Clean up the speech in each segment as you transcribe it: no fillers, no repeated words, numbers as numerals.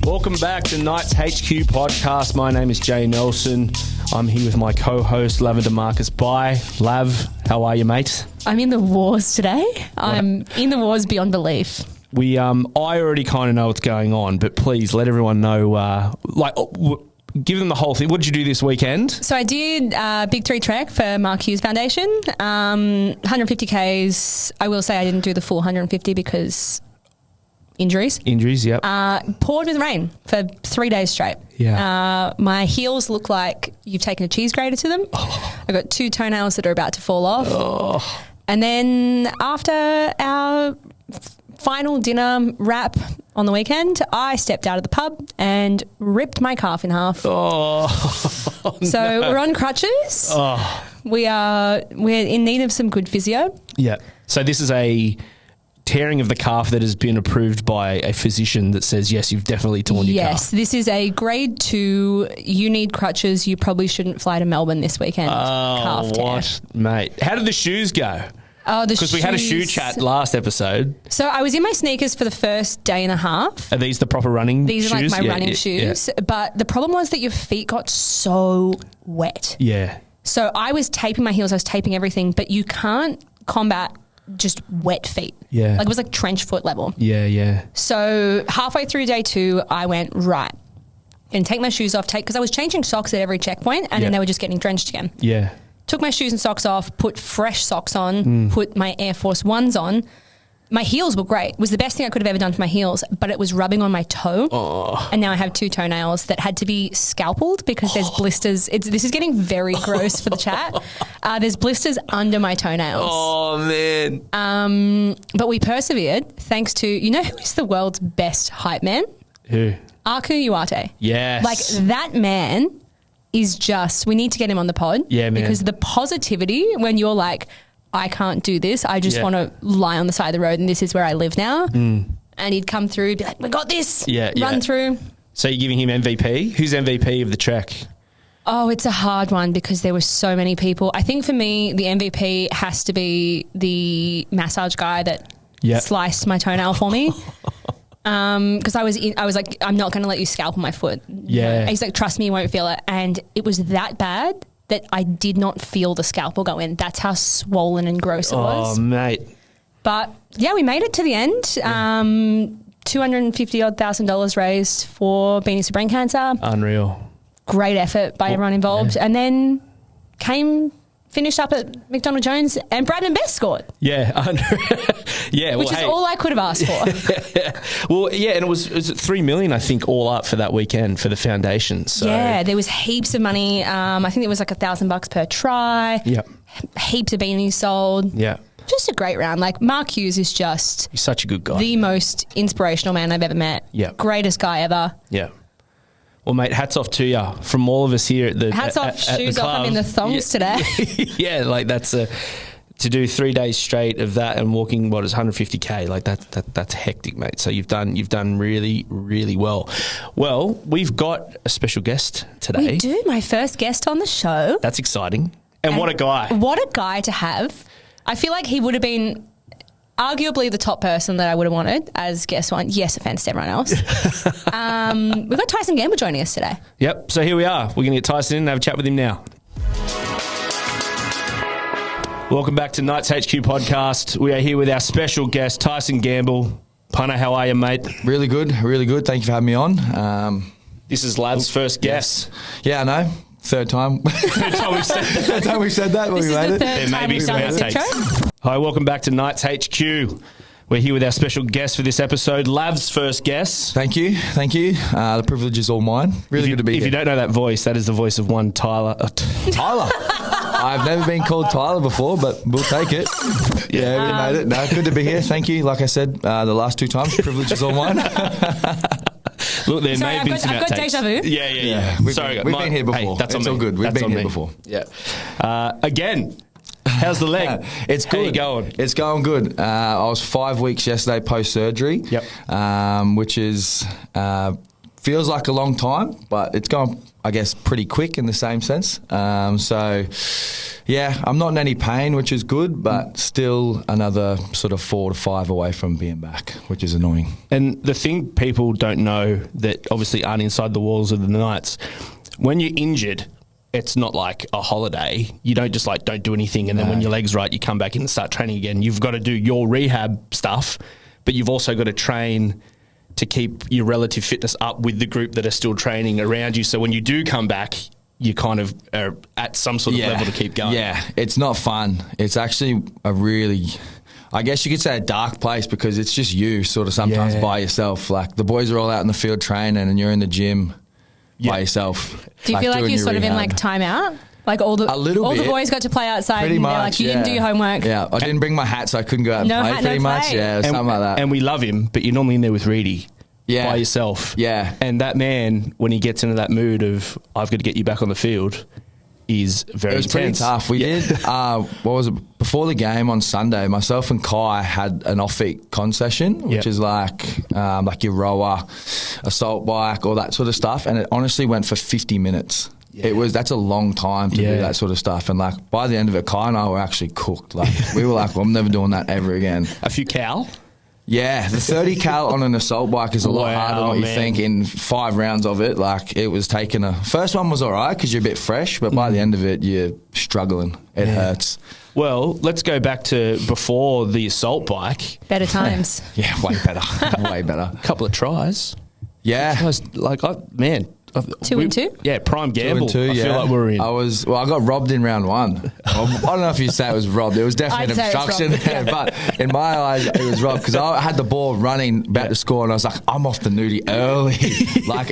Welcome back to Knights HQ podcast. My name is Jay Nelson. I'm here with my co-host Lavender Marcus. Bye, Lav. How are you, mate? I'm in the wars today. I'm in the wars beyond belief. I already kind of know what's going on, but please let everyone know. Give them the whole thing. What did you do this weekend? So I did Big 3 trek for Mark Hughes Foundation. 150 Ks. I will say I didn't do the full 150 because injuries. Injuries, yep. Poured with rain for 3 days straight. Yeah. My heels look like you've taken a cheese grater to them. Oh. I've got 2 toenails that are about to fall off. Oh. And then after our final dinner wrap on the weekend, I stepped out of the pub and ripped my calf in half. Oh, so no. we're on crutches. Oh. We're in need of some good physio. Yeah. So this is a tearing of the calf that has been approved by a physician that says, yes, you've definitely torn your calf. Yes, this is a grade 2. You need crutches. You probably shouldn't fly to Melbourne this weekend. Calf tear. What, mate? How did the shoes go? Oh, because we had a shoe chat last episode. So I was in my sneakers for the first day and a half. Are these the proper running shoes? These are like my running shoes. Yeah. But the problem was that your feet got so wet. Yeah. So I was taping my heels. I was taping everything. But you can't combat just wet feet. Yeah. Like it was like trench foot level. Yeah, yeah. So halfway through day 2, I went, right, and take my shoes off, because I was changing socks at every checkpoint and then they were just getting drenched again. Yeah. Took my shoes and socks off, put fresh socks on, put my Air Force Ones on. My heels were great. It was the best thing I could have ever done for my heels, but it was rubbing on my toe. Oh. And now I have 2 toenails that had to be scalpeled because there's blisters. This is getting very gross for the chat. There's blisters under my toenails. Oh, man. But we persevered thanks to, you know who is the world's best hype man? Who? Aku Uate. Yes. Like that man is just, we need to get him on the pod. Yeah, man. Because the positivity when you're like, I can't do this. I just want to lie on the side of the road and this is where I live now. And he'd come through, be like, we got this. Yeah, Run through. So you're giving him MVP? Who's MVP of the trek? Oh, it's a hard one because there were so many people. I think for me, the MVP has to be the massage guy that sliced my toenail for me. Because I was like, I'm not going to let you scalpel my foot. Yeah. He's like, trust me, you won't feel it. And it was that bad that I did not feel the scalpel go in. That's how swollen and gross it was. Oh, mate. But yeah, we made it to the end. $250,000 raised for Beanies for Brain Cancer. Unreal. Great effort by everyone involved. Yeah. And then finished up at McDonald Jones and Brad and Bess scored. Yeah. Yeah. Which is all I could have asked for. Well, yeah, and it was $3 million, I think, all up for that weekend for the foundation. So. Yeah, there was heaps of money. I think it was like $1,000 per try. Yep. Heaps of beanies sold. Yeah. Just a great round. Like Mark Hughes is just... He's such a good guy. The most inspirational man I've ever met. Yeah. Greatest guy ever. Yeah. Well, mate, hats off to you from all of us here at the Hats off, shoes off. I'm in the thongs today. Yeah, like that's to do 3 days straight of that and walking what is 150k. Like that's hectic, mate. So you've done really, really well. Well, we've got a special guest today. We do. My first guest on the show. That's exciting. And what a guy. What a guy to have. I feel like he would have been arguably the top person that I would have wanted as guest one. Yes, offense to everyone else. We've got Tyson Gamble joining us today. Yep. So here we are. We're going to get Tyson in and have a chat with him now. Welcome back to Knights HQ podcast. We are here with our special guest, Tyson Gamble. Punter, how are you, mate? Really good, really good. Thank you for having me on. This is Lad's first guest. Yeah, I know. Third time. Third time we've said that. Third time we've said that. This we is made the it. third time we've done this intro. Hi, welcome back to Knights HQ. We're here with our special guest for this episode, Lav's first guest. Thank you. The privilege is all mine. Really good to be here. If you don't know that voice, that is the voice of one Tyler. Tyler. I've never been called Tyler before, but we'll take it. Yeah, we made it. No, good to be here. Thank you. Like I said, the last 2 times, privilege is all mine. Look, there may have been some outtakes. I've got deja vu. Yeah. We've been here before. Hey, that's it's all good. We've been here before. Yeah. Again, how's the leg? It's good. How you going? It's going good. I was 5 weeks yesterday post-surgery. Yep. Which is feels like a long time, but it's gone, I guess, pretty quick in the same sense. So, yeah, I'm not in any pain, which is good, but still another sort of 4 to 5 away from being back, which is annoying. And the thing people don't know that obviously aren't inside the walls of the Knights, when you're injured, it's not like a holiday. You don't just like don't do anything and then when your leg's right, you come back in and start training again. You've got to do your rehab stuff, but you've also got to train to keep your relative fitness up with the group that are still training around you. So when you do come back, you kind of are at some sort of level to keep going. Yeah, it's not fun. It's actually a really, I guess you could say, a dark place because it's just you sort of sometimes by yourself. Like the boys are all out in the field training and you're in the gym by yourself. Do you feel like you're sort of in like timeout? Like all the boys got to play outside pretty and much, they're like, you didn't do your homework. Yeah, I didn't bring my hat so I couldn't go out and play pretty much. Yeah, something like that. And we love him, but you're normally in there with Reedy. Yeah. By yourself. Yeah. And that man, when he gets into that mood of, I've got to get you back on the field, is very intense. It was pretty tough. We did, what was it, before the game on Sunday, myself and Kai had an off-feet con session, which is like your rower, assault bike, all that sort of stuff. And it honestly went for 50 minutes. That's a long time to do that sort of stuff. And like by the end of it, Kai and I were actually cooked. Like we were like, well, I'm never doing that ever again. A few cal? Yeah, the 30 cal on an assault bike is a lot harder than what you think. In 5 rounds of it, like it was taking first one was all right because you're a bit fresh, but by the end of it, you're struggling. It hurts. Well, let's go back to before the assault bike. Better times. Yeah, way better. Way better. A couple of tries. Yeah. Like, 2 and 2? Yeah, prime gamble. 2 and 2, I feel like we're in. I got robbed in round 1. I don't know if you say it was robbed. It was definitely an obstruction. But in my eyes, it was robbed because I had the ball running about to score and I was like, I'm off the nudie early.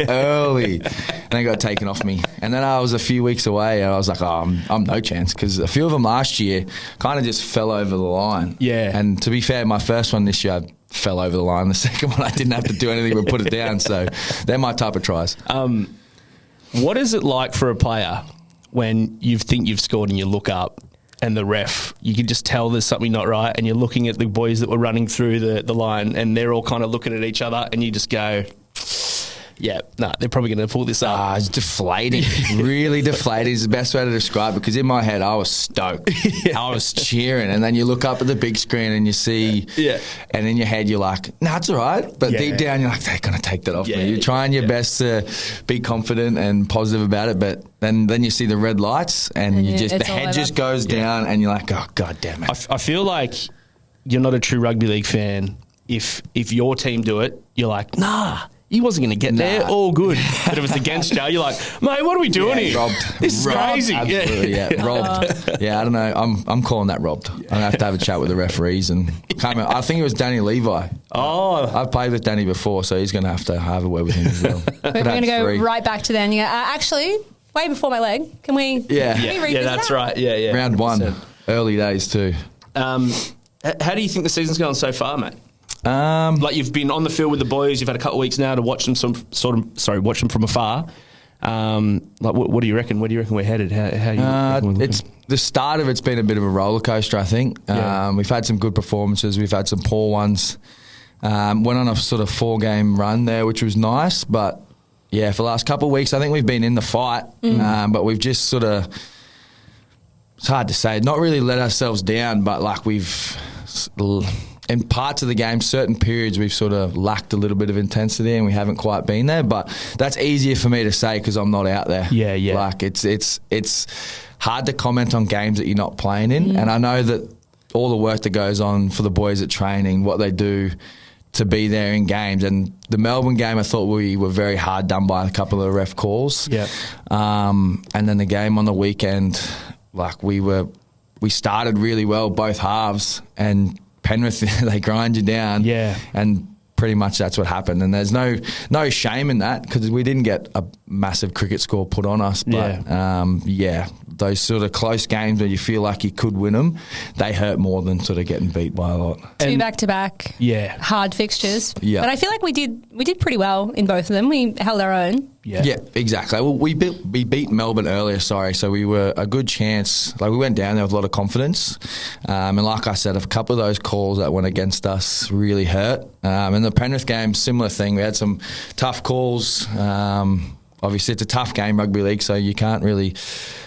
early. And they got taken off me. And then I was a few weeks away and I was like, I'm no chance because a few of them last year kind of just fell over the line. Yeah. And to be fair, my first one this year, fell over the line. The second one, I didn't have to do anything but put it down. So they're my type of tries. What is it like for a player when you think you've scored and you look up and the ref, you can just tell there's something not right and you're looking at the boys that were running through the line and they're all kind of looking at each other and you just go, they're probably going to pull this up. It's deflating. Really deflating is the best way to describe it because in my head I was stoked. I was cheering and then you look up at the big screen and you see and in your head you're like, it's all right. But deep down you're like, they're going to take that off me. You're trying your best to be confident and positive about it, but then you see the red lights and you just the head just goes down and you're like, oh, God damn it. I feel like you're not a true rugby league fan if your team do it, you're like, nah. He wasn't going to get there. All good. But if it's against Joe, you're like, mate, what are we doing here? Robbed. This is crazy. Absolutely, robbed. I don't know. I'm calling that robbed. I'm going to have a chat with the referees. And I think it was Danny Levi. Oh. I've played with Danny before, so he's going to have a word with him as well. We're going to go right back to then. Actually, way before my leg. Can we revisit that's that? Right. Yeah. Round 1. Early days too. How do you think the season's going so far, mate? Like you've been on the field with the boys, you've had a couple of weeks now to watch them watch them from afar. Like what do you reckon? Where do you reckon we're headed? How it's the start of it's been a bit of a roller coaster, I think. We've had some good performances, we've had some poor ones. Went on a sort of 4-game run there, which was nice, but for the last couple of weeks, I think we've been in the fight, but we've just sort of, it's hard to say, not really let ourselves down, but like we've, in parts of the game, certain periods, we've sort of lacked a little bit of intensity and we haven't quite been there. But that's easier for me to say because I'm not out there. Yeah. Like it's hard to comment on games that you're not playing in. And I know that all the work that goes on for the boys at training, what they do to be there in games. And the Melbourne game, I thought we were very hard done by a couple of ref calls. Yeah. And then the game on the weekend, like we started really well, both halves, and Penrith, they grind you down. Yeah. And pretty much that's what happened. And there's no shame in that because we didn't get a massive cricket score put on us. But, those sort of close games where you feel like you could win them, they hurt more than sort of getting beat by a lot. Two back-to-back hard fixtures. Yeah. But I feel like we did pretty well in both of them. We held our own. Yeah, exactly. Well, we beat Melbourne earlier, so we were a good chance. Like, we went down there with a lot of confidence. And like I said, a couple of those calls that went against us really hurt. In the Penrith game, similar thing. We had some tough calls. Obviously, it's a tough game, rugby league, so you can't really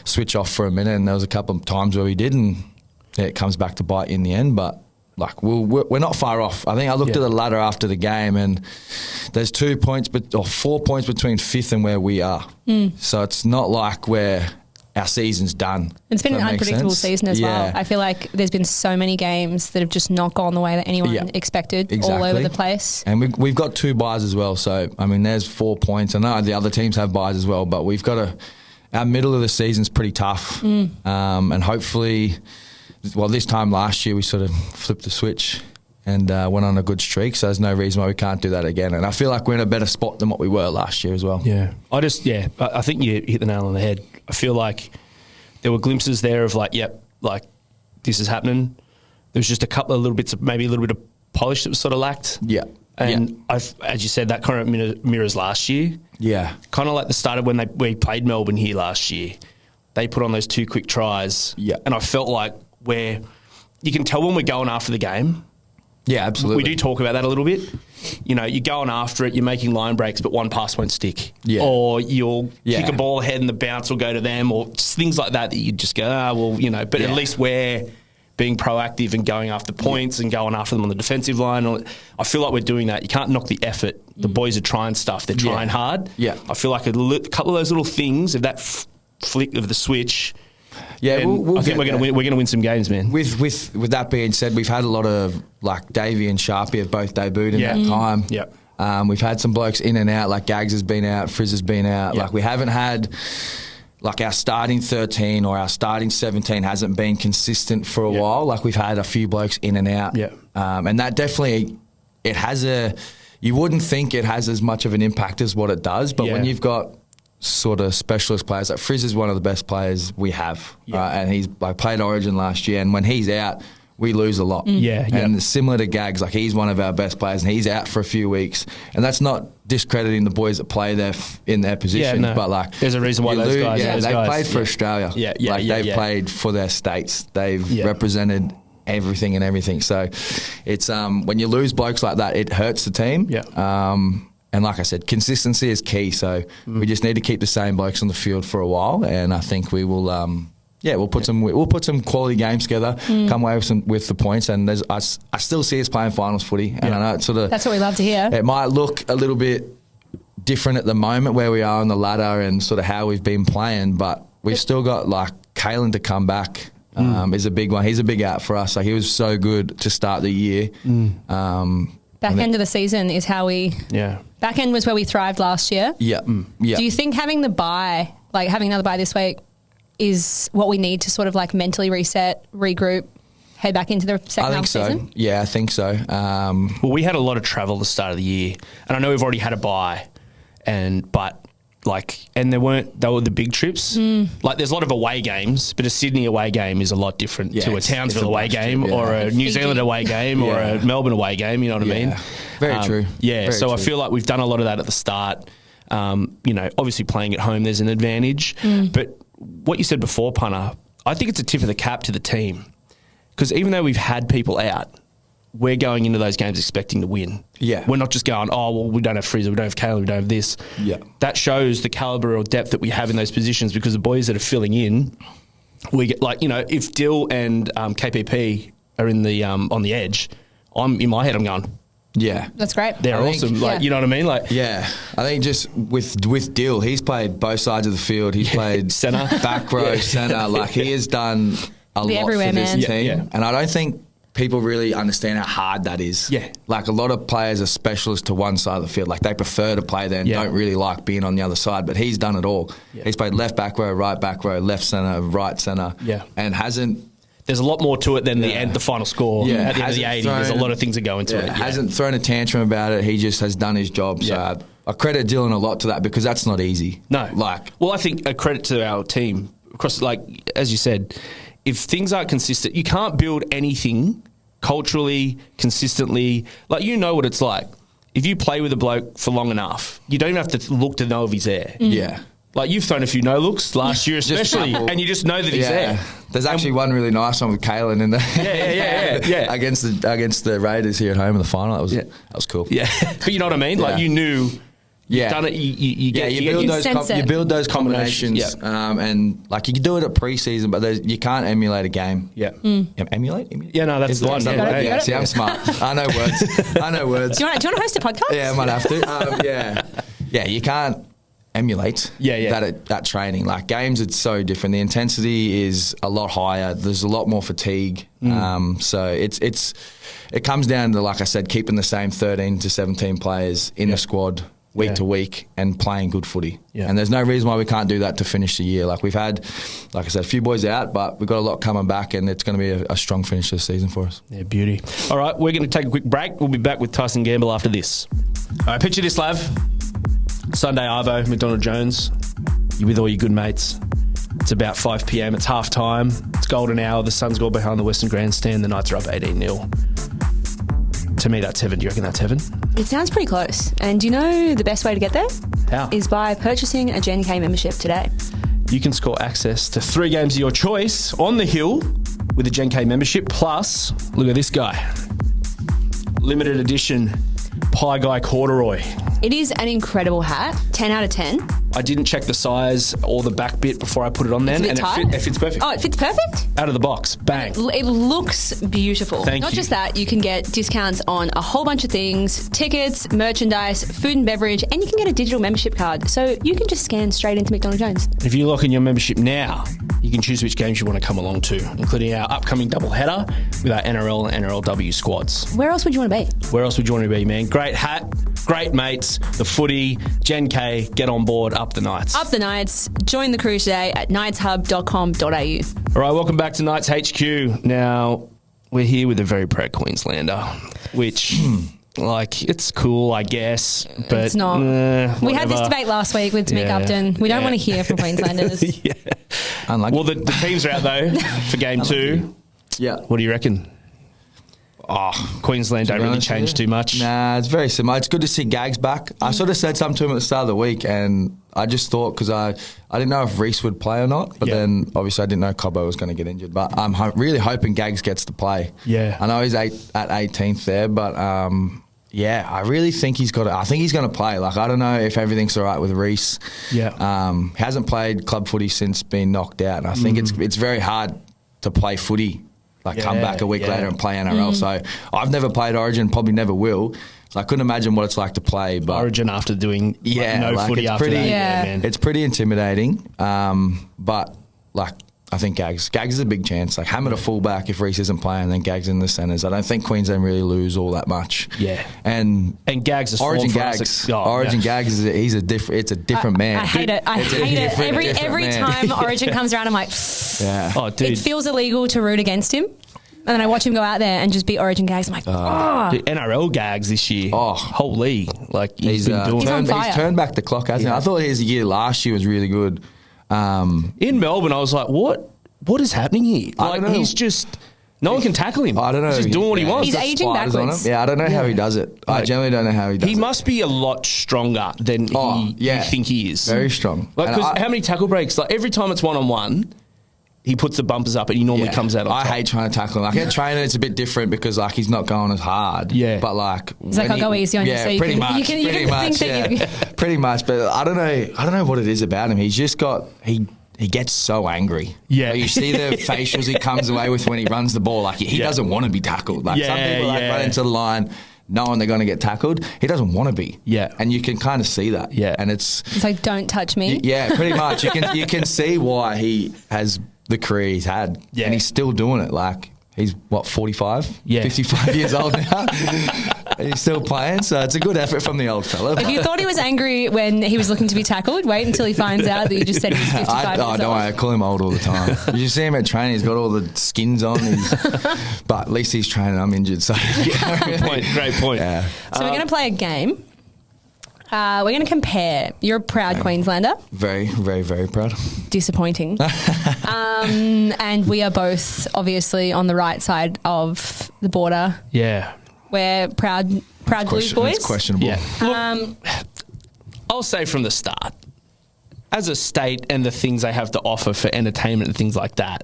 switch off for a minute. And there was a couple of times where we did, and it comes back to bite in the end. But like, we're not far off. I think I looked at the ladder after the game, and there's 4 points between fifth and where we are. So it's not like our season's done. It's been an unpredictable season as well. I feel like there's been so many games that have just not gone the way that anyone expected, all over the place. And we've got 2 buys as well. So, I mean, there's 4 points. I know the other teams have buys as well, but we've got our middle of the season's pretty tough. And hopefully, this time last year we sort of flipped the switch and went on a good streak, so there's no reason why we can't do that again. And I feel like we're in a better spot than what we were last year as well. Yeah. I think you hit the nail on the head. I feel like there were glimpses there of this is happening. There was just a couple of little bits of, maybe a little bit of polish that was sort of lacked. Yeah. And as you said, that kind of mirrors last year. Yeah. Kind of like the start of when we played Melbourne here last year. They put on those 2 quick tries. Yeah. And I felt like you can tell when we're going after the game. Yeah, absolutely. We do talk about that a little bit. You know, you're going after it, you're making line breaks, but one pass won't stick. Yeah. Or you'll kick a ball ahead and the bounce will go to them, or just things like that you just go, but at least we're being proactive and going after points and going after them on the defensive line. I feel like we're doing that. You can't knock the effort. The boys are trying stuff. They're trying hard. Yeah. I feel like a couple of those little things, of that flick of the switch. Yeah, I think we're going to win some games, man. With that being said, we've had a lot of, like, Davey and Sharpie have both debuted in that time. Yeah. We've had some blokes in and out, like Gags has been out, Frizz has been out. Like, we haven't had, like, our starting 13 or our starting 17 hasn't been consistent for a while. Like, we've had a few blokes in and out. Yeah. And that definitely, you wouldn't think it has as much of an impact as what it does, but when you've got sort of specialist players, like Frizz is one of the best players we have, and he's played Origin last year, and when he's out, we lose a lot. And similar to Gags, like, he's one of our best players, and he's out for a few weeks, and that's not discrediting the boys that play there in their positions, but like, there's a reason why those guys. They played for Australia. They've played for their states. They've represented everything and everything. So it's when you lose blokes like that, it hurts the team. And like I said, consistency is key. So we just need to keep the same blokes on the field for a while, and I think we will. We'll put some quality games together, come away with the points, and I still see us playing finals footy, and I know it's sort of, that's what we love to hear. It might look a little bit different at the moment where we are on the ladder and sort of how we've been playing, but we've still got, like, Kalen to come back. Is a big one. He's a big out for us. Like, he was so good to start the year. Back end of the season is how we. Back end was where we thrived last year. Yeah. Do you think having the bye, like having another bye this week, is what we need to sort of like mentally reset, regroup, head back into the second half of the season? Yeah, I think so. Well, we had a lot of travel at the start of the year, and I know we've already had a bye, and they were the big trips. Like, there's a lot of away games, but a Sydney away game is a lot different to a Townsville away game or a New Zealand away game or a Melbourne away game. You know what I mean? Very true. Very true. I feel like we've done a lot of that at the start. Obviously playing at home, there's an advantage. But what you said before, Punter, I think it's a tip of the cap to the team, because even though we've had people out, we're going into those games expecting to win. Yeah. We're not just going, we don't have Freezer, we don't have Caleb, we don't have this. Yeah. That shows the calibre or depth that we have in those positions, because the boys that are filling in, we get, like, if Dill and KPP are in the on the edge, in my head I'm going, that's great. They're awesome. You know what I mean? Like, I think just with Dill, he's played both sides of the field. He's played centre, back row, centre. Like, he has done a lot for this team. And I don't think people really understand how hard that is. Like, a lot of players are specialists to one side of the field. Like, they prefer to play there and don't really like being on the other side. But he's done it all. He's played left back row, right back row, left centre, right centre. And hasn't. There's a lot more to it than the final score. At the end of the 80, there's a lot of things that go into it. Hasn't thrown a tantrum about it. He just has done his job. So I credit Dylan a lot to that, because that's not easy. No. Well, I think a credit to our team across, like, as you said, if things aren't consistent, you can't build anything culturally, consistently. Like, you know what it's like. If you play with a bloke for long enough, you don't even have to look to know if he's there. Yeah. Like, you've thrown a few no-looks last year especially, and you just know that he's there. There's actually one really nice one with Kalen in there. Yeah. against the Raiders here at home in the final. That was cool. Yeah. But you know what I mean? Yeah. Like, you knew... Yeah, done it. You build those combinations, and like you can do it at pre-season, but you can't emulate a game. Yeah, emulate. Yeah, no, that's the one. Yeah, see, I'm smart. I know words. Do you want to host a podcast? Yeah, I might have to. Yeah, you can't emulate. That training. Like games, it's so different. The intensity is a lot higher. There's a lot more fatigue. So it comes down to, like I said, keeping the same 13 to 17 players in the squad week to week and playing good footy. Yeah. And there's no reason why we can't do that to finish the year. Like we've had, like I said, a few boys out, but we've got a lot coming back, and it's going to be a strong finish to the season for us. Yeah, beauty. All right, we're going to take a quick break. We'll be back with Tyson Gamble after this. All right, picture this, Lav. Sunday Arvo, McDonald Jones. You're with all your good mates. It's about 5 p.m. It's half time. It's golden hour. The Sun's gone behind the Western Grandstand. The Knights are up 18-0. To me, that's heaven. Do you reckon that's heaven? It sounds pretty close. And do you know the best way to get there? How? Is by purchasing a JNK membership today. You can score access to 3 games of your choice on the hill with a JNK membership. Plus, look at this guy. Limited edition Pie Guy corduroy. It is an incredible hat. 10 out of 10. I didn't check the size or the back bit before I put it on then. It's a bit tight. It fits perfect. Oh, it fits perfect? Out of the box. Bang. It looks beautiful. Thank Not you. just that, you can get discounts on a whole bunch of things, tickets, merchandise, food and beverage, and you can get a digital membership card. So you can just scan straight into McDonald Jones. If you lock in your membership now, you can choose which games you want to come along to, including our upcoming doubleheader with our NRL and NRLW squads. Where else would you want to be? Where else would you want to be, man? Great hat, great mates, the footy, Gen K, get on board, up the Knights. Up the Knights. Join the crew today at knightshub.com.au. All right, welcome back to Knights HQ. Now, we're here with a very proud Queenslander, which, like, it's cool, I guess, but it's not. We had this whatever. debate last week with Mick Upton. We don't want to hear from Queenslanders. Yeah. Unlucky. Well, the teams are out, though, for game 2. Yeah. What do you reckon? Oh, Queensland don't really change too much. Nah, it's very similar. It's good to see Gags back. I sort of said something to him at the start of the week, and I just thought, because I didn't know if Reece would play or not, but then obviously I didn't know Cobbo was going to get injured. But I'm really hoping Gags gets to play. Yeah. I know he's at 18th there, but I really think he's got to. I think he's going to play. Like, I don't know if everything's all right with Reece. Yeah. Hasn't played club footy since being knocked out. And I think it's very hard to play footy. Come back a week later and play NRL. So I've never played Origin, probably never will. So I couldn't imagine what it's like to play. But Origin after doing no footy it's after pretty, that. Man. It's pretty intimidating. But I think Gags is a big chance. Like, Hammer to fullback if Reece isn't playing, then Gags in the centres. I don't think Queensland really lose all that much. Yeah. And Gags is Origin Gags. Gags is a different man. I hate it. I hate it. Every time Origin comes around, I'm like, yeah. Oh, dude. It feels illegal to root against him. And then I watch him go out there and just beat Origin Gags. I'm like, The NRL Gags this year. Oh. Holy. Like, he's been doing on fire. He's turned back the clock, hasn't he? I thought his year last year was really good. In Melbourne, I was like, what is happening here? I don't know. He's just... No one can tackle him. I don't know. He's just doing what he wants. He's aging Spiders on backwards. him. Yeah, I don't know how he does it. I generally don't know how he does it. He must be a lot stronger than you think he is. Very strong. Like, because how many tackle breaks? Like, every time it's one-on-one, he puts the bumpers up and he normally comes out on top. I hate trying to tackle him. Like, at training, it's a bit different because, like, he's not going as hard. Yeah. But, like... It's like, I'll go easy on you so you pretty can, much. you can Pretty much, think that you... Pretty much. But I don't know what it is about him. He's just got... He gets so angry. Yeah. Like, you see the facials he comes away with when he runs the ball. Like, he doesn't want to be tackled. Like, some people run into the line knowing they're going to get tackled. He doesn't want to be. Yeah. And you can kind of see that. Yeah. And it's like, don't touch me. Yeah, pretty much. You can see why he has the career he's had. Yeah. And he's still doing it. Like, he's, 45? Yeah. 55 years old now. And he's still playing, so it's a good effort from the old fella. If you thought he was angry when he was looking to be tackled, wait until he finds out that you just said he was 55 years old. Don't worry, I call him old all the time. You see him at training, he's got all the skins on. But at least he's training, I'm injured. So Great point. Yeah. So we're going to play a game. We're going to compare. You're a proud Queenslander. Very, very, very proud. Disappointing. And we are both obviously on the right side of the border. Yeah. We're proud Blues boys. It's questionable. Yeah. Look, I'll say from the start, as a state and the things they have to offer for entertainment and things like that,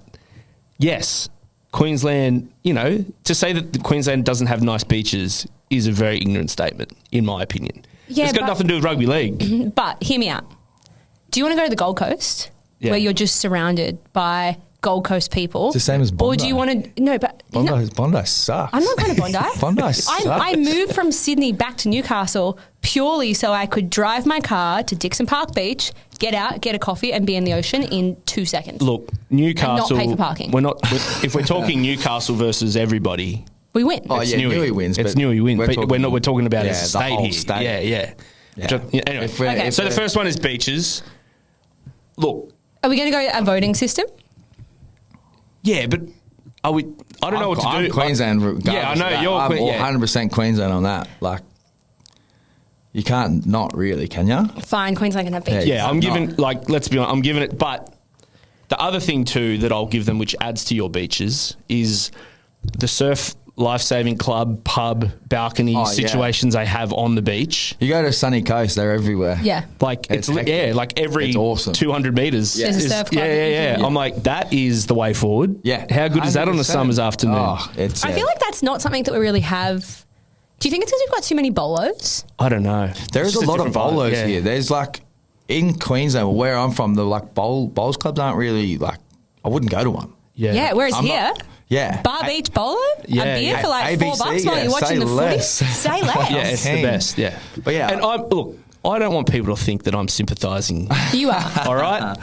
yes, Queensland, to say that Queensland doesn't have nice beaches is a very ignorant statement, in my opinion. Yeah, it's got nothing to do with rugby league. But hear me out. Do you want to go to the Gold Coast where you're just surrounded by Gold Coast people? It's the same as Bondi. Or do you want to... No, but... Bondi sucks. I'm not going to Bondi. Bondi sucks. I moved from Sydney back to Newcastle purely so I could drive my car to Dixon Park Beach, get out, get a coffee and be in the ocean in 2 seconds. Look, Newcastle... And not pay for parking. If we're talking Newcastle versus everybody... We win. Oh, It's yeah, Newey wins. It's Newey wins. But we're talking about the a state whole here. state. Yeah. Anyway, Okay. so the first one is beaches. Look... Are we going to go a voting system? Yeah, but are we... I don't know what to I'm do. Queensland. Yeah, I know. I'm You're... 100% Queensland on that. Like, you can't not really, can you? Fine, Queensland can have beaches. Yeah, I'm giving... let's be honest, I'm giving it... But the other thing, too, that I'll give them, which adds to your beaches, is the surf lifesaving club, pub, balcony situations they have on the beach. You go to Sunny Coast, they're everywhere. Yeah. It's every It's awesome. 200 metres. There's a surf club. Yeah. I'm like, that is the way forward. Yeah. How good is that on a 100%. summer's afternoon? Oh, I feel like that's not something that we really have. Do you think it's because we've got too many bolos? I don't know. There's It's a lot of different vibe, bowlers yeah. here. There's in Queensland, where I'm from, the bowls clubs aren't really I wouldn't go to one. Yeah, whereas I'm here... Yeah. Bar Beach Bowler? Yeah, a beer yeah. for like ABC, $4 while you're watching the less. footy? Say less. Yeah, it's the best, yeah. But yeah. And I don't want people to think that I'm sympathising. You are. All right?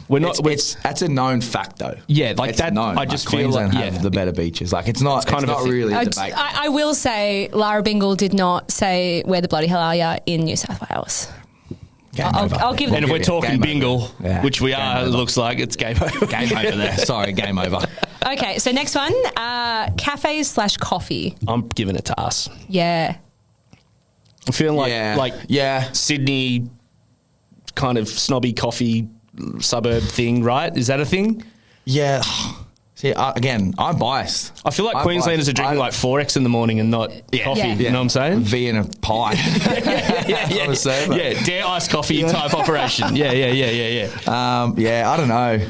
We're not... That's a known fact, though. Yeah, like it's that... known. I just feel Queensland like... have the better beaches. It's not kind of a thing. really a debate. I will say Lara Bingle did not say where the bloody hell are you in New South Wales. I'll give them. And if we're talking bingle, which we are, it over. looks like, it's game over. Game over there. Sorry, game over. Okay, so next one, cafes/coffee. I'm giving it to us. Yeah. I'm feeling Yeah. Sydney kind of snobby coffee suburb thing, right? Is that a thing? Yeah. See, again, I'm biased. I feel like Queenslanders are drinking 4X in the morning and not coffee. Yeah. You know what I'm saying? V in a pie. Yeah, dare iced coffee type operation. Yeah. Yeah, I don't know.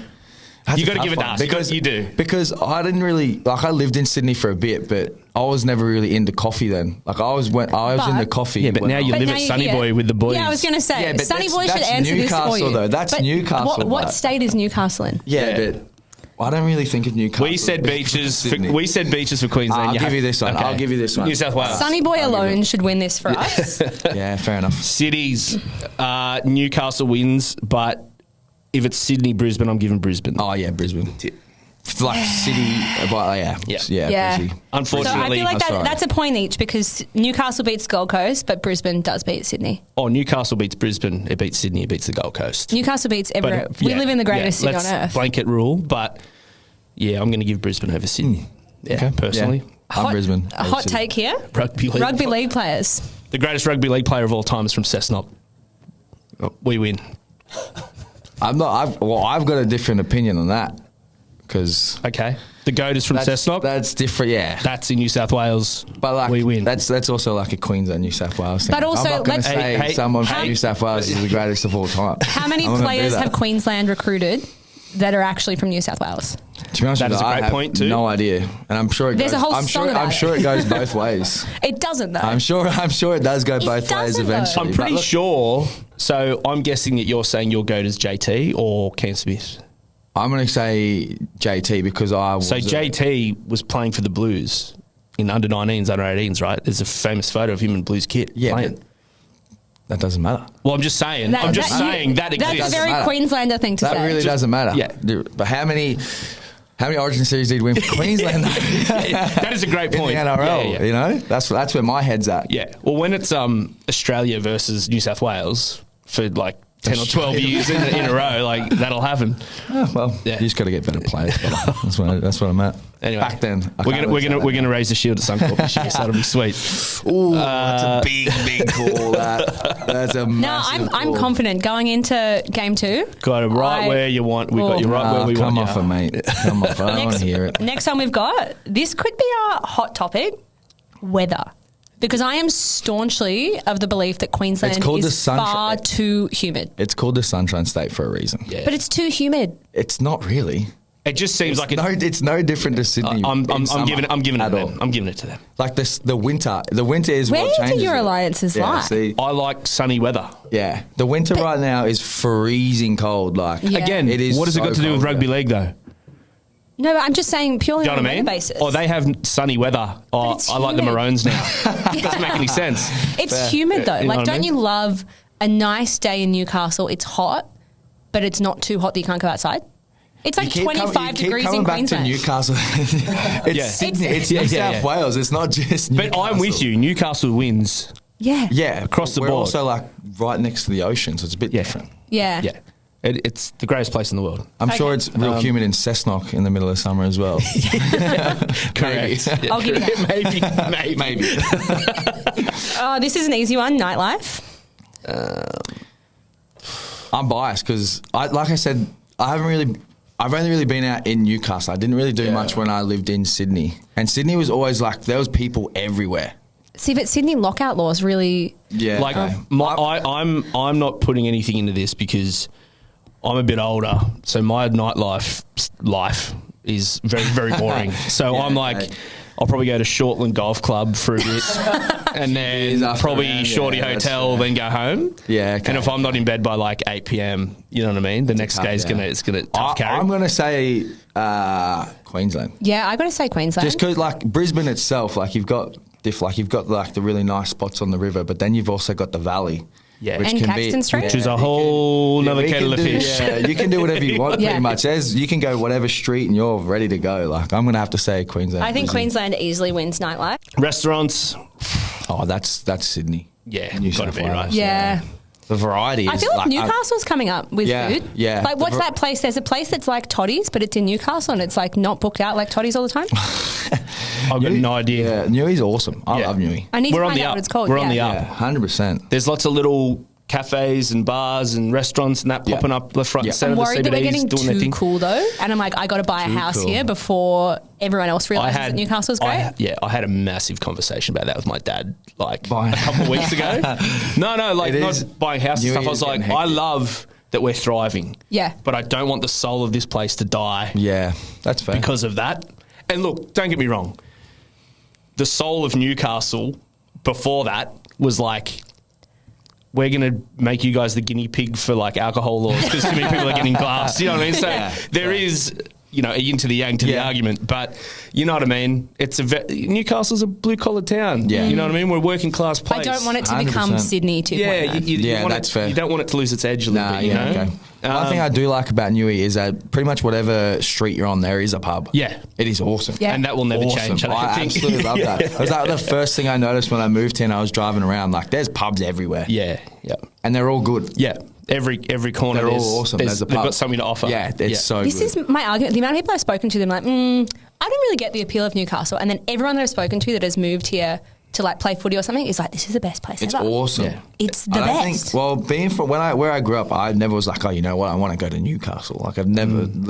That's You a got to tough give it to one us because you do. Because I didn't really I lived in Sydney for a bit, but I was never really into coffee then. I was into coffee. Yeah, but now you live at Sunny Boy with the boys. Yeah, I was going to say, Yeah, but Sunny Boy should that's answer Newcastle, this for you. though. That's But Newcastle, What but- state is Newcastle in? Yeah, but I don't really think of Newcastle. We said beaches. Sydney. We said beaches for Queensland. I'll give you this one. Okay. I'll give you this one. New South Wales. Sunny Boy alone should win this for us. Yeah, fair enough. Cities. Newcastle wins, but if it's Sydney, Brisbane, I'm giving Brisbane. Oh yeah, Brisbane. City, but Yeah. Brisbane. So Unfortunately, I feel like that's a point each because Newcastle beats Gold Coast, but Brisbane does beat Sydney. Newcastle beats Brisbane. It beats Sydney. It beats the Gold Coast. Newcastle beats everywhere. But, We live in the greatest city let's on earth. Blanket rule, but yeah, I'm going to give Brisbane over Sydney. Yeah, Okay. personally. Yeah. I'm Brisbane. A hot take here. Rugby League players. The greatest rugby league player of all time is from Cessnock. We win. I'm not. I've got a different opinion on that because Okay. The GOAT is from Cessnock. That's different. Yeah, That's in New South Wales. but we win. That's also like a Queensland, New South Wales thing. But also, I'm not going to let's- say Hey, someone how- from New South Wales is the greatest of all time. How many I'm not gonna do players that. have Queensland recruited that are actually from New South Wales? To be honest That with is you, a I great have point too. No idea, and I'm sure it There's goes. a whole I'm song sure. about I'm it. sure it goes both ways. It doesn't though. I'm sure it does go both ways doesn't, though. eventually. I'm But pretty look, sure. So I'm guessing that you're saying your GOAT is JT or Cam Smith. I'm going to say JT because I was. So JT was playing for the Blues in under 19s, under 18s, right? There's a famous photo of him in Blues kit playing. but that doesn't matter. Well, I'm just saying. that That's exists. a very matter. Queenslander thing to That say. really doesn't matter. Yeah. But how many Origin series did he win for Queensland? That is a great In point. the NRL, Yeah. you know, that's where my head's at. Yeah. Well, when it's Australia versus New South Wales for like 10 or 12 years in a row, like that'll happen. Oh, well, you just got to get better players. That's what I'm at. Anyway, back then, we're gonna raise the shield at Suncorp this year, so that'll be sweet. Ooh, that's a big call. That's a massive I'm call. confident going into game 2. Got it right where you want. We got you right where we want. Come off it, mate. Come off. I don't want to hear it. Next one we've got, this could be a hot topic, weather. Because I am staunchly of the belief that Queensland is far too humid. It's called the Sunshine State for a reason. Yeah. But it's too humid. It's not really. It just seems like it's no different to Sydney. I'm giving it at to all. them. I'm giving it to them. Like this, the winter. The winter is Where what changes do your it. alliances Yeah, lie? see, I like sunny weather. yeah. The winter right now is freezing cold. Like Yeah. Again, it is. what has it so got to do with cold rugby there. league though? No, but I'm just saying purely Do you know on what a I weather mean? basis. Oh, they have sunny weather. Oh, it's I like the humid. Maroons now. Doesn't make any sense. It's humid though. You know Like, what I don't mean? you love a nice day in Newcastle? It's hot, but it's not too hot that you can't go outside. It's like 25 degrees in back Queensland. to Newcastle. It's Yeah. Sydney. It's Yeah, New yeah, South yeah. Wales. It's not just. But I'm with you. Newcastle wins. Yeah. Yeah, Across the we're board. also like right next to the ocean, so it's a bit different. Yeah. Yeah. It's the greatest place in the world. I'm sure Okay. it's real humid in Cessnock in the middle of summer as well. Correct. I'll give you that. Maybe. Oh, this is an easy one. Nightlife. I'm biased because, like I said, I've only really been out in Newcastle. I didn't really do much when I lived in Sydney, and Sydney was always like there was people everywhere. See, but Sydney lockout laws really. Yeah, Like I'm not putting anything into this because I'm a bit older, so my nightlife life is very, very boring. So Yeah, I'm like, okay. I'll probably go to Shortland Golf Club for a bit, and then after probably around, Shorty yeah, that's Hotel, fair. then go home. Yeah, okay. And if I'm not in bed by like 8 p.m, you know what I mean. The next day is tough, gonna tough carry. I'm gonna say Queensland, Yeah, I got to say Queensland. just because like Brisbane itself, like you've got like the really nice spots on the river, but then you've also got the valley. Yeah. which And can Caxton Street? Which is a whole nother we kettle can of do- fish. Yeah, you can do whatever you want Yeah. pretty much. You can go whatever street and you're ready to go. Like I'm gonna have to say Queensland. I think Queensland easily wins nightlife. Restaurants, Oh, that's Sydney. yeah, New gotta South be Wales. right. Yeah. The variety. I is feel like Newcastle's coming up with Yeah, food. yeah. Like, what's that place? There's a place that's like Toddy's, but it's in Newcastle and it's like not booked out like Toddy's all the time. I've got no idea. Yeah, Newey's awesome. I Yeah. love Newey. I need We're to on find the out up. what it's called. We're on the yeah. up. Yeah, 100%. There's lots of little cafes and bars and restaurants and that Yeah. popping up left, front, Yeah. and centre. I'm The worried that we're CBDs getting doing their too thing. cool though, and I'm like, I got to buy a house cool. here before everyone else realizes that Newcastle's great. I had a massive conversation about that with my dad like Buying- a couple of weeks ago. No, like It not is- buying house and Newey stuff. I was is like, getting I hectic. love that we're thriving. Yeah. But I don't want the soul of this place to die Yeah, that's fair. because of that. And look, don't get me wrong. The soul of Newcastle before that was like, we're going to make you guys the guinea pig for like alcohol laws because too many people are getting glass. You know what I mean? So there is, a yin to the yang to the argument. But you know what I mean? Newcastle's a blue collar town. Yeah. You know what I mean? We're a working class I place. don't want it to become 100%. Sydney 2.0. Yeah, you want that's it, fair. You don't want it to lose its edge a little bit. You know? Okay. One thing I do like about Newey is that pretty much whatever street you're on, there is a pub. Yeah. It is awesome. Yeah. And that will never change. I don't I think. absolutely love that. It was like the first thing I noticed when I moved here and I was driving around. Like, there's pubs everywhere. Yeah. And they're all good. Yeah. Every corner. They're all there's- awesome. There's a they've pub. got something to offer. Yeah, it's so This good. is my argument. The amount of people I've spoken to, them like, I don't really get the appeal of Newcastle. And then everyone that I've spoken to that has moved here to like play footy or something is like, this is the best place It's ever. awesome. Yeah. It's the I don't best. think, well, being from where I grew up, I never was like, oh, you know what, I want to go to Newcastle. Like it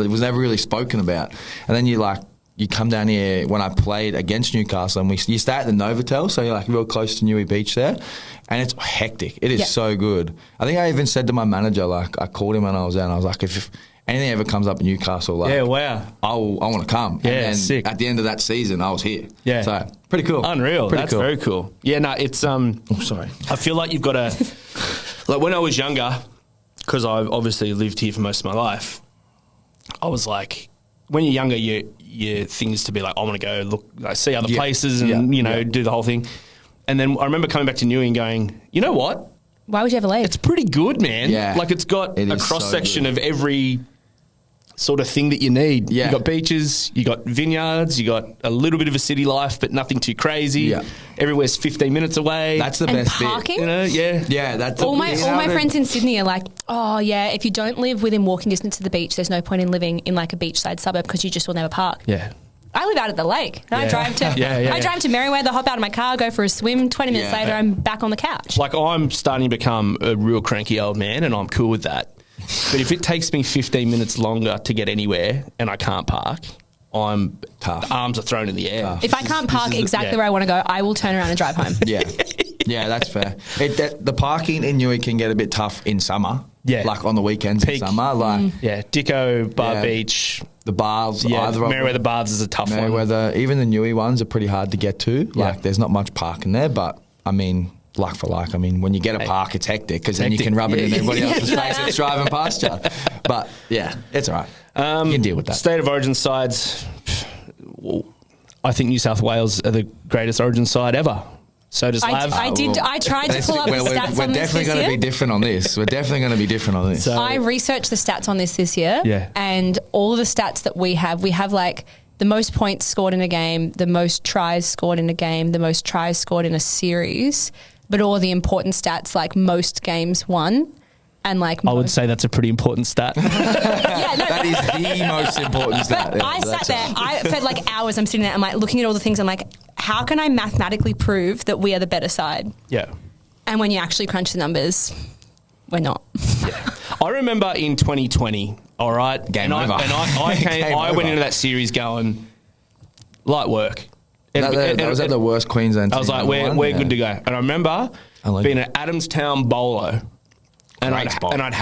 was never really spoken about. And then you come down here when I played against Newcastle, and you stay at the Novotel, so you're like real close to Newey Beach there, and it's hectic. It is so good. I think I even said to my manager, like I called him when I was there, and I was like, if anything ever comes up in Newcastle, like, Yeah, wow. I want to come. Yeah, and then sick. at the end of that season, I was here. Yeah. So pretty cool. Unreal. Pretty That's cool. very cool. Yeah, no, it's Sorry. I feel like you've got to like when I was younger, because I've obviously lived here for most of my life. I was like, when you're younger, your thing is to be like, I want to go look, like, see other places, and do the whole thing. And then I remember coming back to Newey and going, you know what? Why would you ever leave? It's pretty good, man. Yeah. Like it's got It a is so cross section good. of every sort of thing that you need. Yeah. You got beaches, you got vineyards, you got a little bit of a city life, but nothing too crazy. Yeah. Everywhere's 15 minutes away. That's the And best parking? You know, yeah. Yeah, that's All my friends in Sydney are like, oh yeah, if you don't live within walking distance of the beach, there's no point in living in like a beachside suburb because you just will never park. Yeah. I live out at the lake. And Yeah. I drive to I drive to Merriweather, hop out of my car, go for a swim. 20 minutes Yeah. later, I'm back on the couch. Like, I'm starting to become a real cranky old man, and I'm cool with that. But if it takes me 15 minutes longer to get anywhere and I can't park, I'm Tough. arms are thrown in the air. Tough. If I can't park exactly yeah. where I want to go, I will turn around and drive home. Yeah. Yeah, that's fair. The parking in Newey can get a bit tough in summer. Yeah. Like on the weekends Peak. in summer. Like Yeah, Dicko, Bar Yeah. Beach, the baths, yeah, either of Merriweather them. Baths is a tough one. Merriweather, even the Newey ones are pretty hard to get to. Like Yeah. there's not much parking there, but I mean, like for like, I mean, when you get a park, it's hectic because then you hectic. can rub it in Yeah. everybody else's face that's driving past you. But yeah, it's all right. You can deal with that. State of origin sides, well, I think New South Wales are the greatest origin side ever. So does Lav. I tried to pull up the stats We're on this definitely going to be year. different on this. We're definitely going to be different on this. So- I researched the stats on this year. Yeah. And all of the stats that we have like the most points scored in a game, the most tries scored in a game, the most tries scored in a series, but all the important stats like most games won. And like I would say that's a pretty important stat. yeah, no, That is the most important stat. but Yeah, I sat that's there. right. I felt like hours. I'm sitting there. I'm like looking at all the things. I'm like, how can I mathematically prove that we are the better side? Yeah. And when you actually crunch the numbers, we're not. I remember in 2020, all right? Game over. I went over. into that series going, light work. That was at the worst Queensland team. I was like, we're good to go. And I remember being at Adamstown Bolo. And Great spot. I've got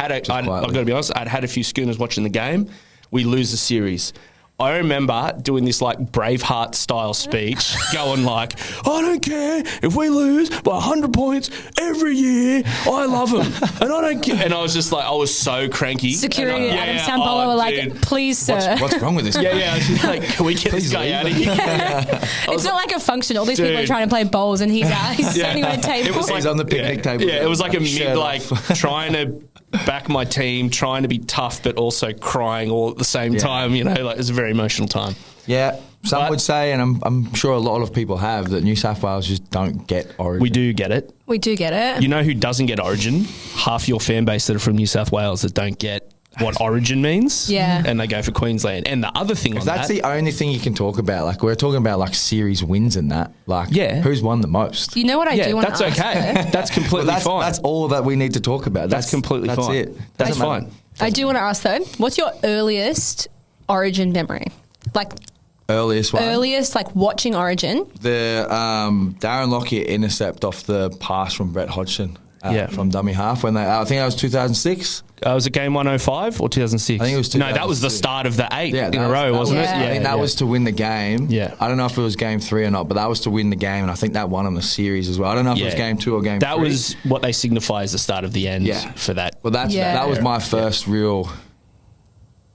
quietly. to be honest, I'd had a few schooners watching the game. We lose the series. I remember doing this like Braveheart style speech, going like, I don't care if we lose by 100 points every year. I love them, and I don't care. And I was just like, I was so cranky. Security And at Adamstown Bolo were like, dude. please, sir. What's wrong with this? Yeah, yeah. I was just like, can we get this guy leave. out of here? It's not like a function. All these people are Dude. trying to play bowls and he's out. He's Yeah. standing at a table. It was He's on the picnic table. Yeah, it was like a Shirt mid, off. like trying to back my team, trying to be tough, but also crying all at the same time. You know, like it was a very emotional time. Yeah, some But- would say, and I'm sure a lot of people have, that New South Wales just don't get Origin. We do get it. We do get it. You know who doesn't get Origin? Half your fan base that are from New South Wales that don't get what Origin means. Yeah. And they go for Queensland. And the other thing on That's that, the only thing you can talk about. Like we're talking about like series wins and that. Like Yeah. who's won the most? You know what I do want that's to ask? okay. That's completely Well, fine. that's all that we need to talk about. That's completely that's fine. It. That's Doesn't matter. fine. I do want to ask though, what's your earliest Origin memory? Like Earliest one. earliest, like watching Origin. The Darren Lockyer intercept off the pass from Brett Hodgson. Yeah. From dummy half when I think that was 2006. was it game 105 or 2006? I think it was No, that was the 2006. start of the 8 Yeah, in a row, wasn't was- it? Yeah. I think that was to win the game. Yeah. I don't know if it was game 3 or not, but that was to win the game, and I think that won them the series as well. I don't know if it was game 2 or game 3. That was what they signify as the start of the end for that. Well, Yeah. that was my first real,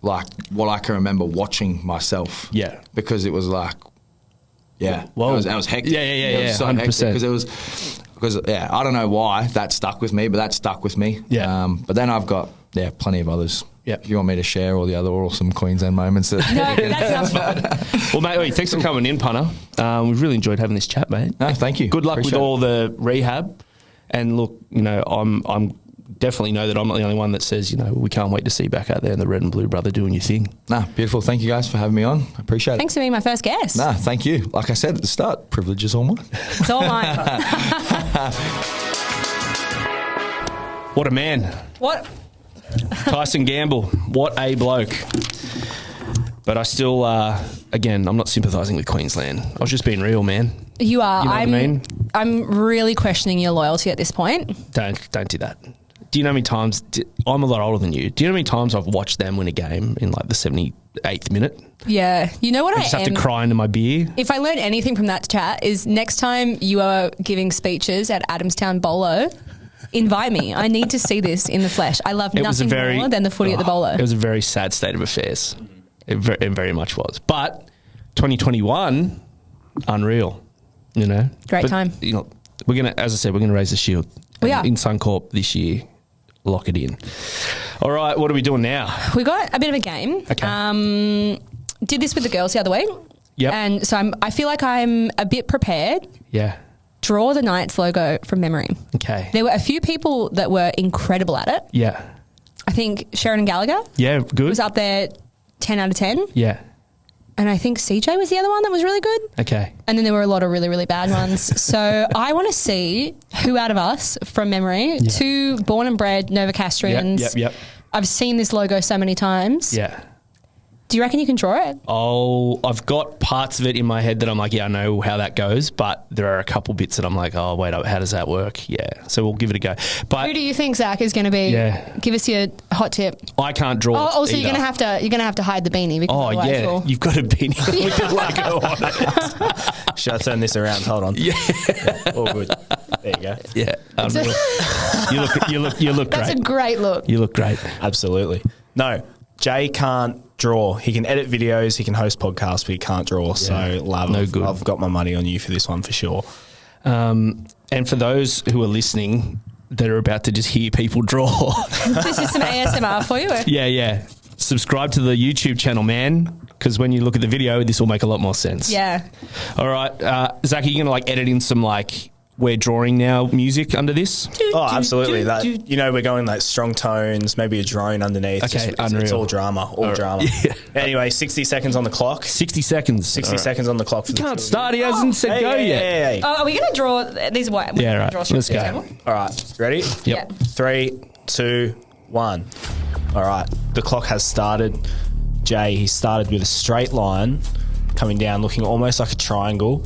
like, what I can remember watching myself. Yeah. Because it was like, Whoa. that was hectic. Yeah, It was so 100%. hectic because I don't know why that stuck with me, but that stuck with me. Yeah. But then I've got plenty of others. Yeah. If you want me to share all the other awesome Queensland moments. No, that's enough. Well, mate, thanks for coming in, punter. We've really enjoyed having this chat, mate. No, thank you. Good luck Appreciate with it. all the rehab. And look, you know, I'm definitely know that I'm not the only one that says, you know, we can't wait to see you back out there in the red and blue, brother, doing your thing. Nah, beautiful. Thank you guys for having me on. I appreciate it. Thanks for being my first guest. Nah, thank you. Like I said at the start, privilege is all mine. It's all mine. What a man. What? Tyson Gamble. What a bloke. But I still, again, I'm not sympathising with Queensland. I was just being real, man. You are. You know what I mean? I'm really questioning your loyalty at this point. Don't do that. Do you know how many times, I'm a lot older than you, do you know how many times I've watched them win a game in like the 78th minute? Yeah. You know what I just have to cry into my beer. If I learn anything from that chat is next time you are giving speeches at Adamstown Bolo, invite me. I need to see this in the flesh. I love nothing more than the footy at the Bolo. It was a very sad state of affairs. It very much was. But 2021, unreal, you know. Great But, time. You know, we're going to, as I said, we're going to raise the shield. We are. In Suncorp this year. Lock it in. All right, what are we doing now? We got a bit of a game. Okay. Did this with the girls the other week. Yep. And so I feel like I'm a bit prepared. Yeah. Draw the Knights logo from memory. Okay. There were a few people that were incredible at it. Yeah. I think Sheridan Gallagher Yeah, good. was up there 10 out of 10. Yeah. And I think CJ was the other one that was really good. Okay. And then there were a lot of really, really bad ones. So I want to see who out of us from memory, two born and bred Novocastrians. Yep. I've seen this logo so many times. Yeah. Do you reckon you can draw it? Oh, I've got parts of it in my head that I'm like, yeah, I know how that goes, but there are a couple bits that I'm like, oh, wait, how does that work? Yeah, so we'll give it a go. But who do you think, Zach, is going to be? Yeah. Give us your hot tip. I can't draw. Also, either. you're gonna have to hide the beanie because Oh otherwise yeah, you've got a beanie with the logo on it. Should I turn this around? Hold on. Yeah. All good. There you go. Yeah, you look That's great. a great look. You look great. Absolutely. No, Jay can't draw. He can edit videos, he can host podcasts, but he can't draw. So, Lav, No good. I've got my money on you for this one for sure. And for those who are listening that are about to just hear people draw, This is some ASMR for you. yeah. Subscribe to the YouTube channel, man, because when you look at the video, this will make a lot more sense. Yeah. All right, Zach, are you going to edit in some we're drawing now music under this? Oh, absolutely. We're going strong tones, maybe a drone underneath. Okay, it's unreal. all drama, drama. Yeah. Anyway, 60 seconds on the clock. 60 seconds. 60 seconds on the clock. For Can't start. He hasn't said go yet. Hey. Oh, are we going to draw these? What? Yeah, right. Draw Let's go. table? All right, ready? Yep. Yeah. 3, 2, 1. All right, the clock has started. Jay, he started with a straight line coming down, looking almost like a triangle.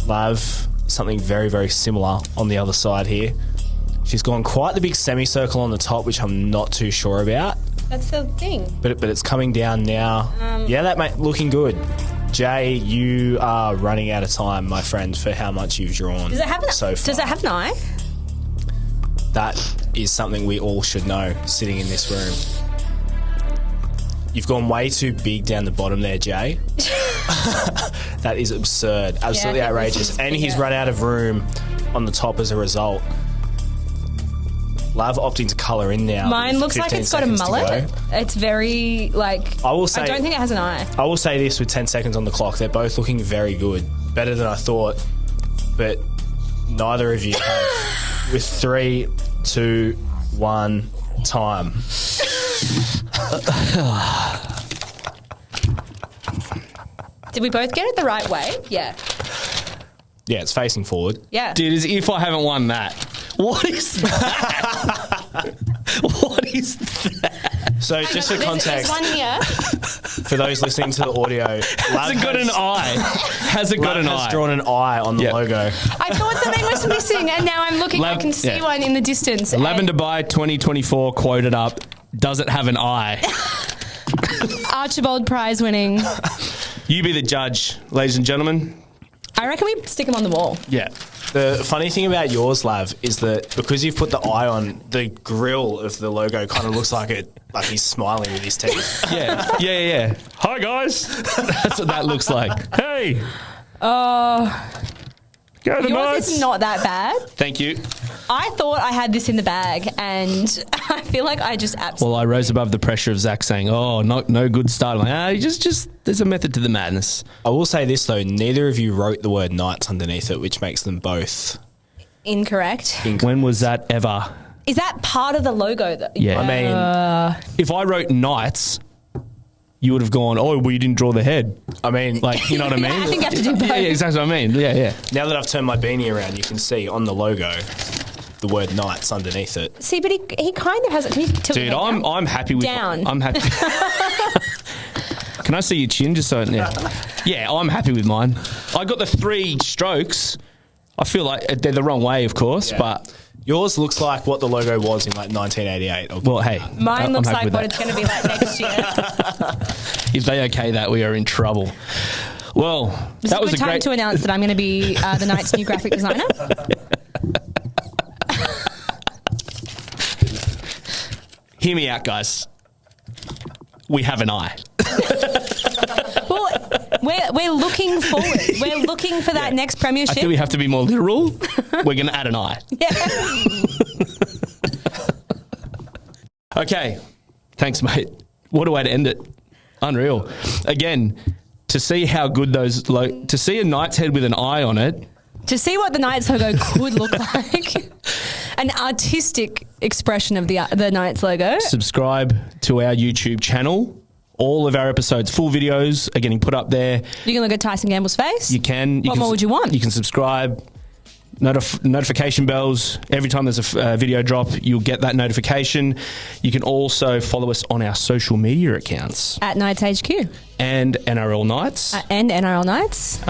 Lav, something very, very similar on the other side here. She's gone quite the big semicircle on the top, which I'm not too sure about. That's the thing. But it's coming down now. Looking good. Jay, you are running out of time, my friend, for how much you've drawn. Does it have so far. Does it have an eye? That is something we all should know sitting in this room. You've gone way too big down the bottom there, Jay. That is absurd. Absolutely outrageous. And he's run out of room on the top as a result. Lav opting to colour in now. Mine looks like it's got a mullet. It's very, I don't think it has an eye. I will say this with 10 seconds on the clock. They're both looking very good. Better than I thought. But neither of you have. With 3, 2, 1, time. Did we both get it the right way? Yeah. Yeah, it's facing forward. Yeah. Dude, as if I haven't won that. What is that? What is that? So just for There's context, one here. for those listening to the audio, Has it got an eye? Has it got an eye? Has drawn an eye on the logo. I thought something was missing, and now I'm looking. I can see one in the distance. Lavender by 2024 quoted up. Does it have an eye? Archibald Prize winning. You be the judge, ladies and gentlemen. I reckon we stick them on the wall. Yeah. The funny thing about yours, Lav, is that because you've put the eye on, the grill of the logo kind of looks like he's smiling with his teeth. Yeah. Hi, guys. That's what that looks like. Hey. Go the Yours Knights. is not that bad. Thank you. I thought I had this in the bag, and I feel like I just absolutely. Well, I rose above the pressure of Zach saying, "Oh, no good start." I'm like, just there's a method to the madness. I will say this though: neither of you wrote the word Knights underneath it, which makes them both Incorrect. When was that ever? Is that part of the logo? Yeah. I mean, If I wrote Knights, you would have gone, "Oh, well, you didn't draw the head." you know what I mean? I think you have to do both. Yeah, exactly what I mean. Yeah. now that I've turned my beanie around, you can see on the logo the word Knights underneath it. See, but he kind of has it. Can you tilt Dude, your head down? I'm happy with Down. I'm happy. Can I see your chin just so? Yeah, I'm happy with mine. I got the 3 strokes. I feel like they're the wrong way, of course, but Yours looks like what the logo was in 1988. well, hey, Mine I'm looks happy like with what that. it's going to be like next year. If they okay that, we are in trouble. Well, This that is was a good time great. to announce that I'm going to be the Knights' new graphic designer. Hear me out, guys. We have an eye. Well, we're looking forward. We're looking for that next premiership. Do we have to be more literal? We're going to add an eye. Yeah. Okay, Thanks, mate. What a way to end it. Unreal. Again, to see how good to see a Knights head with an eye on it. To see what the Knights logo could look like. An artistic expression of the Knights logo. Subscribe to our YouTube channel. All of our episodes, full videos are getting put up there. You can look at Tyson Gamble's face. You can. What more would you want? You can subscribe. Notification bells. Every time there's a video drop, you'll get that notification. You can also follow us on our social media accounts. At Knights HQ. And NRL Knights. And NRL Knights.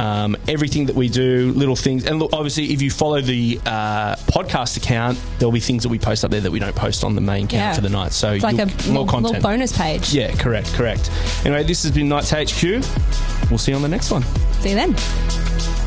Everything that we do, little things. And look, obviously, if you follow the podcast account, there'll be things that we post up there that we don't post on the main account for the Knights. So it's like a more content. Little bonus page. Yeah, correct. Anyway, this has been Knights HQ. We'll see you on the next one. See you then.